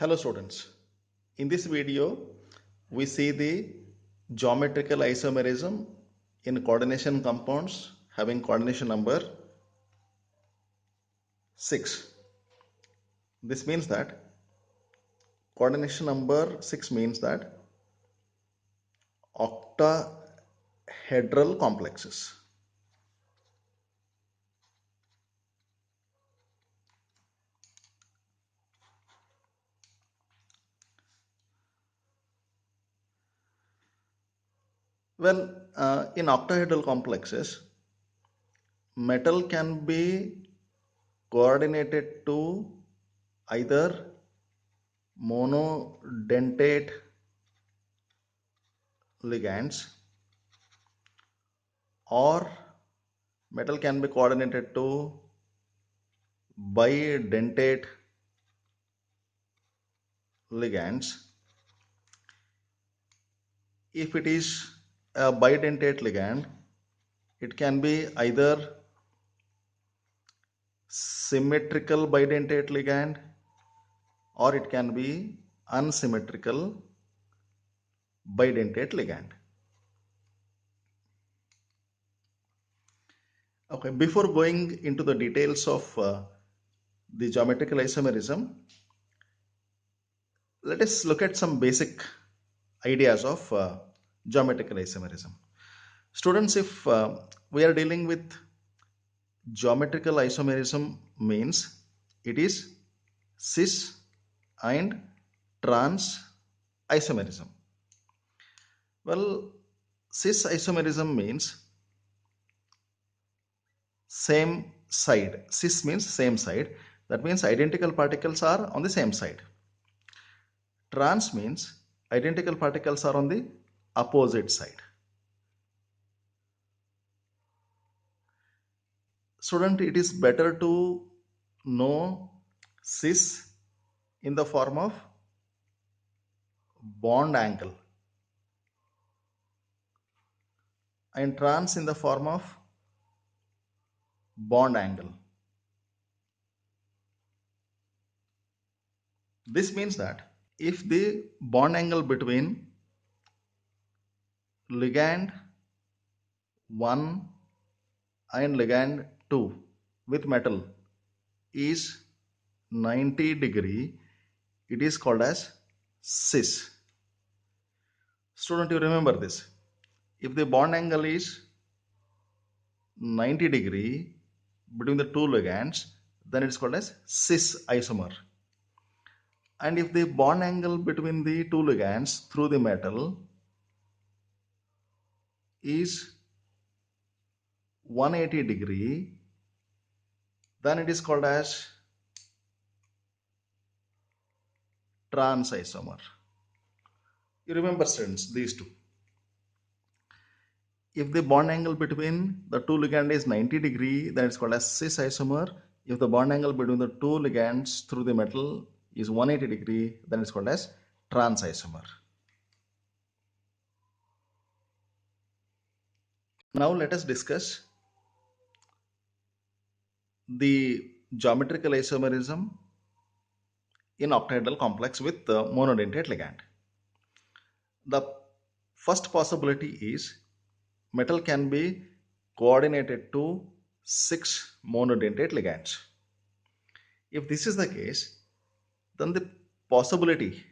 Hello students, in this video we see the geometrical isomerism in coordination compounds having coordination number 6. This means that coordination number 6 means that octahedral complexes. In octahedral complexes, metal can be coordinated to either monodentate ligands or metal can be coordinated to bidentate ligands. If it is a bidentate ligand, it can be either symmetrical bidentate ligand or it can be unsymmetrical bidentate ligand. Okay, before going into the details of the geometrical isomerism, let us look at some basic ideas of geometrical isomerism. Students, if we are dealing with geometrical isomerism, means it is cis and trans isomerism. Well, cis isomerism means same side. Cis means same side. That means identical particles are on the same side. Trans means identical particles are on the opposite side. Student, it is better to know cis in the form of bond angle and trans in the form of bond angle. This means that if the bond angle between ligand 1 and ligand 2 with metal is 90 degree, it is called as cis. Student, you remember this. If the bond angle is 90 degree between the two ligands, then it is called as cis isomer. And if the bond angle between the two ligands through the metal is 180 degree, then it is called as trans isomer. You remember, students, these two. If the bond angle between the two ligands is 90 degree, then it's called as cis isomer. If the bond angle between the two ligands through the metal is 180 degree, then it's called as trans isomer. Now let us discuss the geometrical isomerism in octahedral complex with the monodentate ligand. The first possibility is metal can be coordinated to 6 monodentate ligands. If this is the case, then the possibility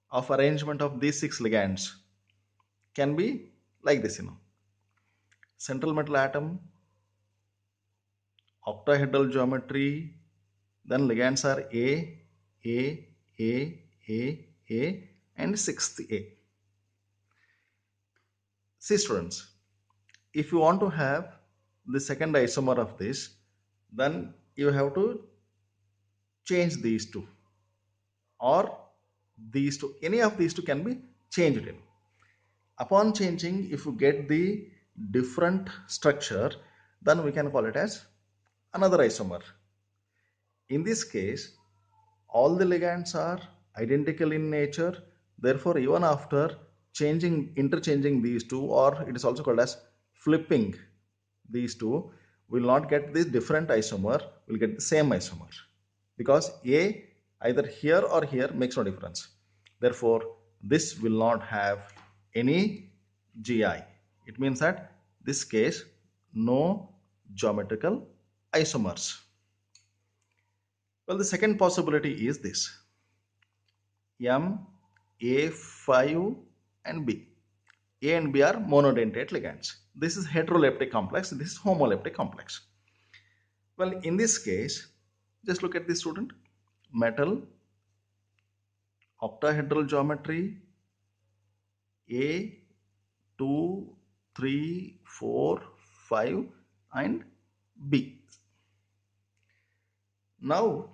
of arrangement of these 6 ligands can be like this, central metal atom, octahedral geometry, then ligands are A, and 6th A. See, students, if you want to have the second isomer of this, then you have to change these two, or these two, any of these two can be changed in. Upon changing, if you get the different structure, then we can call it as another isomer. In this case, all the ligands are identical in nature. Therefore, even after interchanging these two, or it is also called as flipping these two, we will not get this different isomer, we will get the same isomer, because A Either here or here makes no difference. Therefore, this will not have any GI. It means that this case no geometrical isomers. Well, the second possibility is this: M, A, 5 and B. A and B are monodentate ligands. This is heteroleptic complex, this is homoleptic complex. Well, in this case, just look at this, student. Metal, octahedral geometry, A, 2, 3, 4, 5 and B. Now,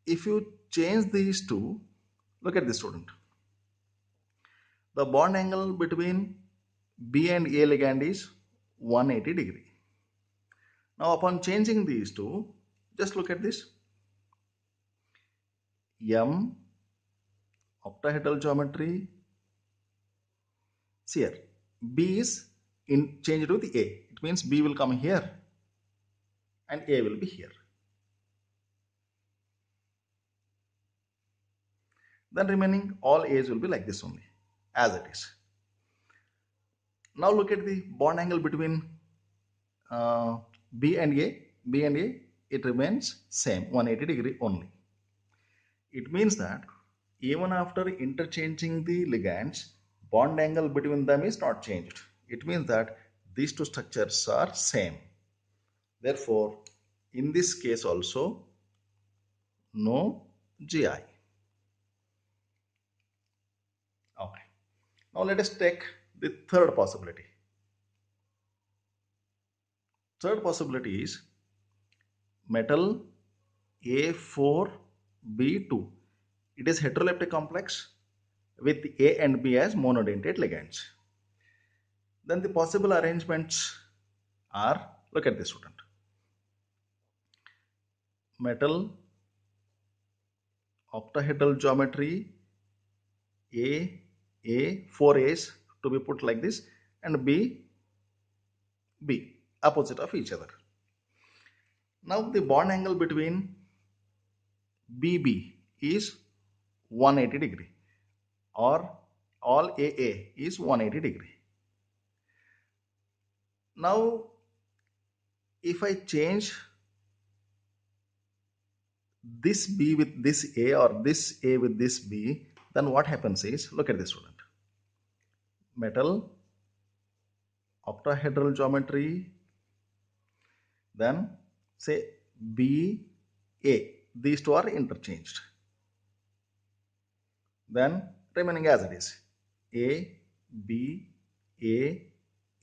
if you change these two, look at this, student. The bond angle between B and A ligand is 180 degree. Now, upon changing these two, just look at this. M, octahedral geometry. See here, B is changed to the A. It means B will come here and A will be here. Then remaining all A's will be like this only, as it is. Now look at the bond angle between B and A. B and A, it remains same, 180 degree only. It means that even after interchanging the ligands, bond angle between them is not changed. It means that these two structures are same. Therefore, in this case also, no GI. Okay. Now let us take the third possibility. Third possibility is metal A4B2. It is heteroleptic complex with A and B as monodentate ligands. Then the possible arrangements are, look at this, student. Metal, octahedral geometry, A, 4 A's to be put like this, and B, opposite of each other. Now the bond angle between BB is 180 degree, or all AA is 180 degree. Now if I change this B with this A or this A with this B, then what happens is, look at this, student. Metal, octahedral geometry, then say B, A. These two are interchanged. Then remaining as it is, A, B, A,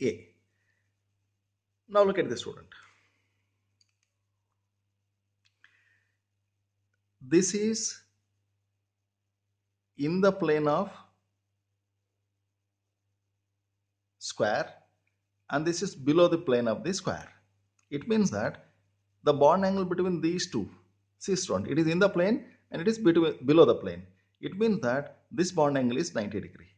A. Now look at this, student. This is in the plane of square and this is below the plane of the square. It means that the bond angle between these two, see, student, it is in the plane and it is below the plane. It means that this bond angle is 90 degree.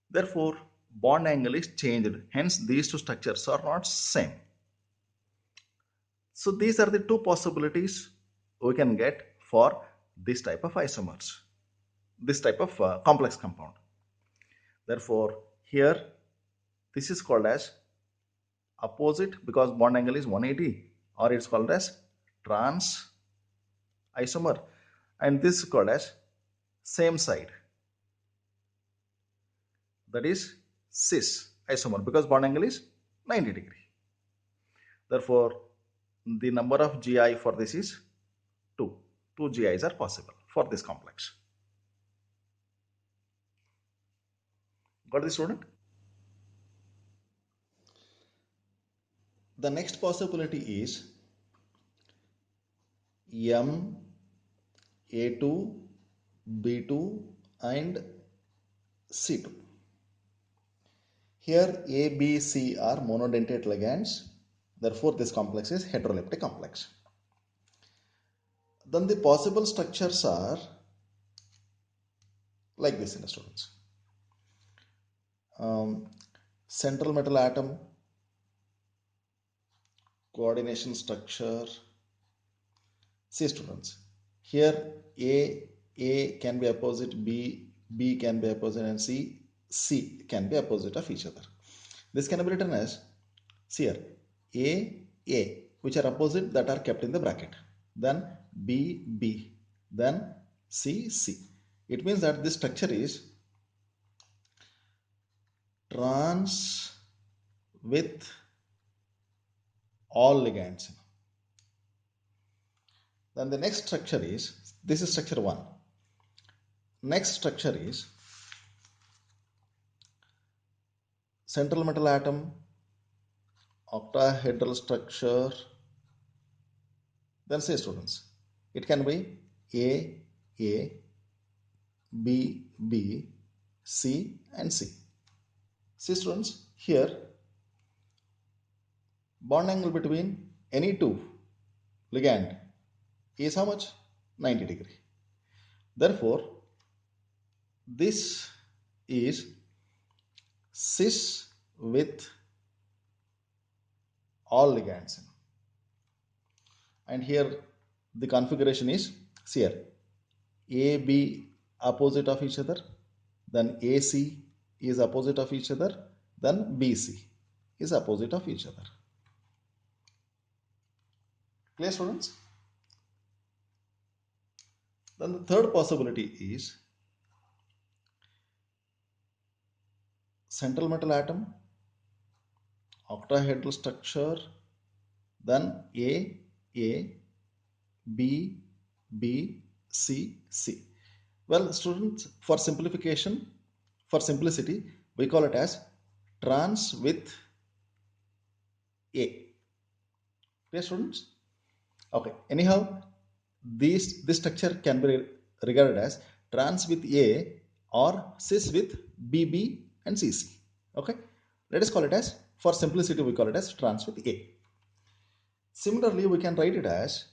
Therefore, bond angle is changed. Hence, these two structures are not same. So these are the two possibilities we can get for this type of isomers, this type of complex compound. Therefore, here this is called as opposite because bond angle is 180, or it's called as trans isomer, and this is called as same side, that is cis isomer because bond angle is 90 degree. Therefore, the number of GI for this is 2. 2 GIs are possible for this complex. Got this, student? The next possibility is M, A2, B2 and C2. Here A, B, C are monodentate ligands. Therefore, this complex is heteroleptic complex. Then the possible structures are like this, students. Central metal atom, coordination structure, See students, here A can be opposite B can be opposite, and C can be opposite of each other. This can be written as, see here, A, which are opposite that are kept in the bracket, then B, then C. It means that this structure is trans with all ligands. Then the next structure is, this is structure 1. Next structure is central metal atom, octahedral structure. Then say students, it can be A, B, C and C. See students, here bond angle between any two ligand is how much? 90 degree. Therefore, this is cis with all ligands. And here the configuration is, see here, AB opposite of each other, then AC is opposite of each other, then BC is opposite of each other. Clear students? Then the third possibility is central metal atom, octahedral structure, then A, B, C. Well, students, for simplification, for simplicity, we call it as trans with A. Clear students? Okay. Anyhow, this structure can be regarded as trans with A or cis with BB and CC. Okay. Let us call it as, for simplicity, we call it as trans with A. Similarly, we can write it as,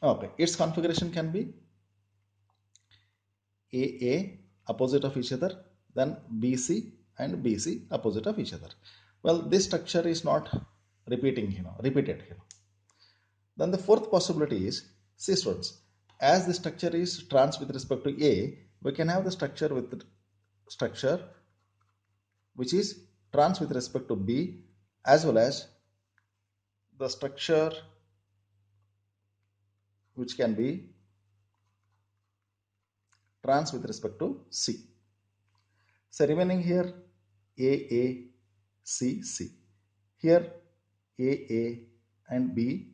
okay, its configuration can be AA opposite of each other, then BC and BC opposite of each other. Well, this structure is not repeated here. Then the fourth possibility is, see students, as the structure is trans with respect to A, we can have the structure which is trans with respect to B, as well as the structure which can be trans with respect to C. So remaining here A, C. Here A and B.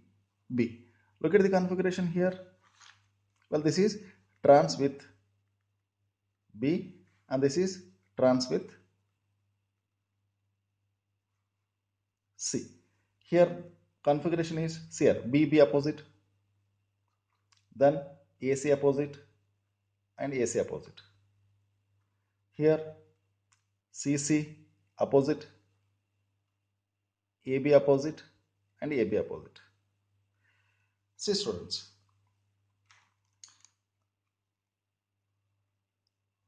Look at the configuration here. Well, this is trans with B and this is trans with C. Here configuration is, see here, B opposite, then AC opposite and AC opposite. Here CC opposite, AB opposite and AB opposite. See students,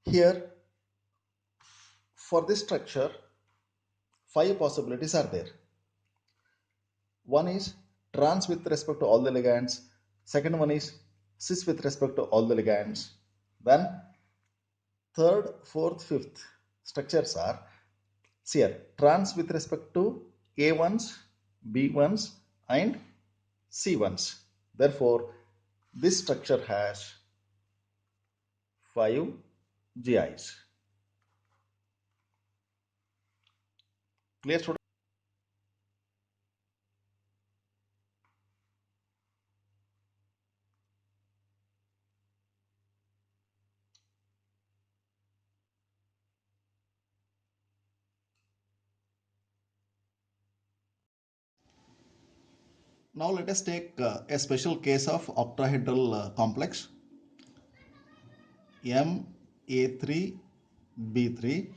here for this structure 5 possibilities are there. One is trans with respect to all the ligands, second one is cis with respect to all the ligands, then third, fourth, fifth structures are, see here, trans with respect to A1s, B1s and C1s. Therefore, this structure has 5 GIs. Clear students? Now let us take a special case of octahedral complex Ma3B3,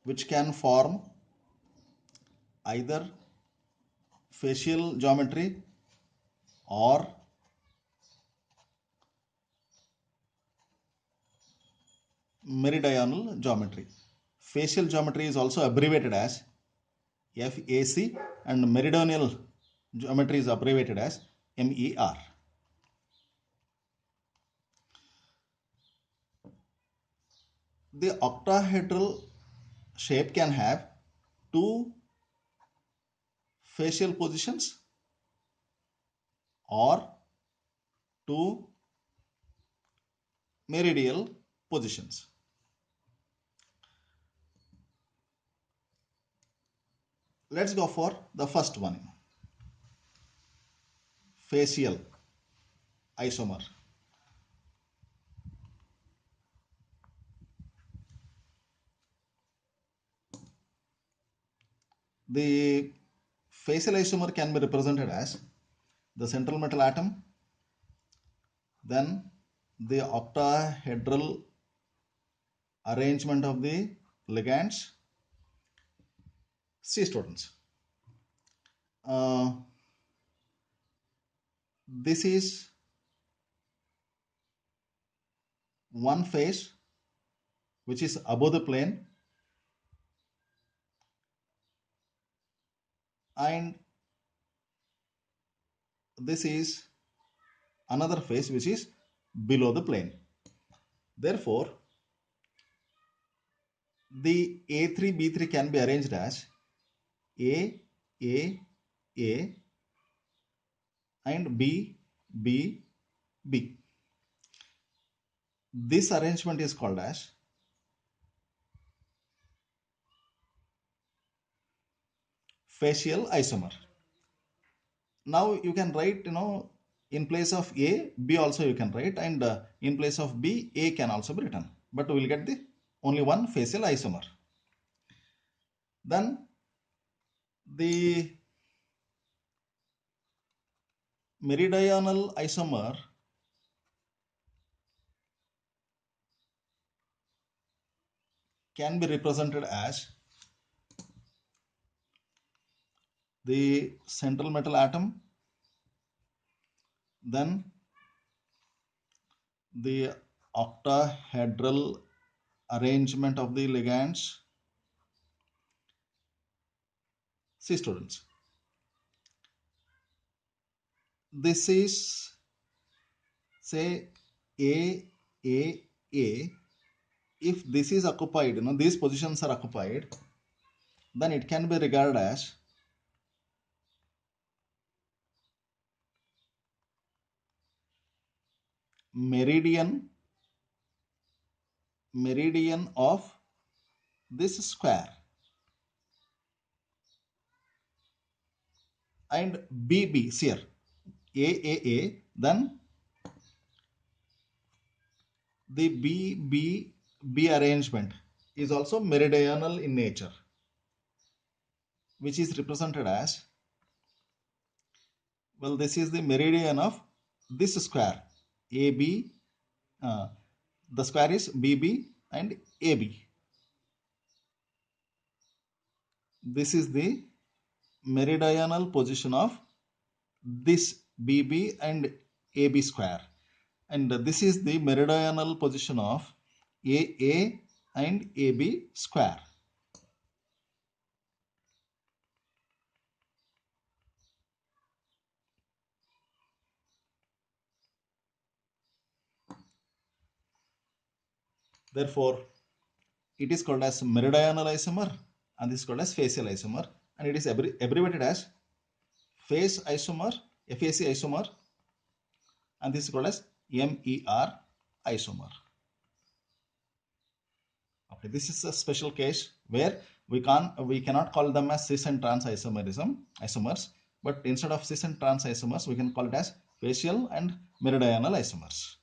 which can form either facial geometry or meridional geometry. Facial geometry is also abbreviated as FAC and meridional geometry is abbreviated as MER. The octahedral shape can have two facial positions or two meridional positions. Let's go for the first one, facial isomer. The facial isomer can be represented as the central metal atom, then the octahedral arrangement of the ligands. See students, this is one face which is above the plane, and this is another face which is below the plane. Therefore, the A3 B3 can be arranged as A A A and B B B. This arrangement is called as facial isomer. Now you can write, in place of A, B also you can write, and in place of B, A can also be written. But we will get the only one facial isomer. Then the meridional isomer can be represented as the central metal atom, then the octahedral arrangement of the ligands. See students, this is, say, A A A. If this is occupied, these positions are occupied, then it can be regarded as meridian of this square, and BB here AAA, then the BB arrangement is also meridional in nature, which is represented as, well, this is the meridian of this square AB. The square is BB and AB. This is the meridional position of this BB and AB square, and this is the meridional position of AA and AB square. Therefore, it is called as meridional isomer, and this is called as facial isomer, and it is abbreviated as face isomer, FAC isomer, and this is called as MER isomer. Okay, this is a special case where we cannot call them as cis and trans isomers, but instead of cis and trans isomers, we can call it as facial and meridional isomers.